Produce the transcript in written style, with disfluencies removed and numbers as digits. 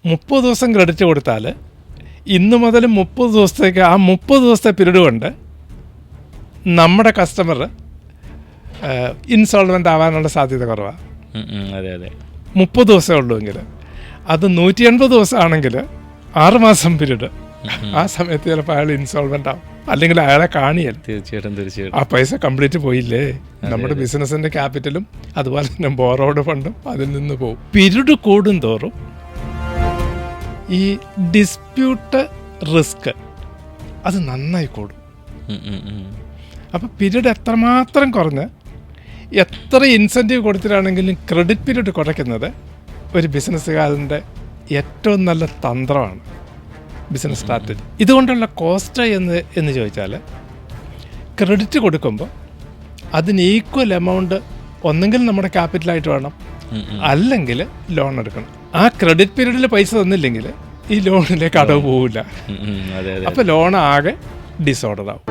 30 ദിവസം ക്രെഡിറ്റ് കൊടുത്താൽ ഇന്ന് മുതൽ 30 ദിവസത്തേക്ക് ആ 30 ദിവസത്തെ പീരീഡ് കൊണ്ട് നമ്മുടെ കസ്റ്റമർ ഇൻസോൾവെൻ്റ് ആവാനുള്ള സാധ്യത കുറവാണ്. അതെ അതെ, 30 ദിവസമേ ഉള്ളൂ എങ്കിൽ. അത് 180 ദിവസമാണെങ്കിൽ 6 മാസം പീരീഡ്. ആ സമയത്ത് ചിലപ്പോൾ അയാൾ ഇൻസോൾവെൻ്റ് ആവും, അല്ലെങ്കിൽ അയാളെ കാണിയല്ല. തീർച്ചയായിട്ടും ആ പൈസ കംപ്ലീറ്റ് പോയില്ലേ. നമ്മുടെ ബിസിനസിൻ്റെ ക്യാപിറ്റലും അതുപോലെ തന്നെ ബോറോഡ് ഫണ്ടും അതിൽ നിന്ന് പോകും. പീരീഡ് കൂടും തോറും ഈ ഡിസ്പ്യൂട്ട് റിസ്ക് അത് നന്നായി കൂടും. അപ്പോൾ പീരീഡ് എത്രമാത്രം കുറഞ്ഞ് എത്ര ഇൻസെൻറ്റീവ് കൊടുത്തിട്ടാണെങ്കിലും ക്രെഡിറ്റ് പീരീഡ് കുറയ്ക്കുന്നത് ഒരു ബിസിനസ്സുകാരൻ്റെ ഏറ്റവും നല്ല തന്ത്രമാണ്, ബിസിനസ് സ്ട്രാറ്റജി. ഇതുകൊണ്ടുള്ള കോസ്റ്റ് എന്ന് ചോദിച്ചാൽ, ക്രെഡിറ്റ് കൊടുക്കുമ്പോൾ അതിന് ഈക്വൽ എമൗണ്ട് ഒന്നെങ്കിൽ നമ്മുടെ ക്യാപിറ്റലായിട്ട് വേണം, അല്ലെങ്കിൽ ലോൺ എടുക്കണം. ആ ക്രെഡിറ്റ് പീരീഡിൽ പൈസ തന്നില്ലെങ്കിൽ ഈ ലോണിലേക്ക് അടവ് പോവില്ല. അപ്പോൾ ലോൺ ആകെ ഡിസോർഡർ ആവും.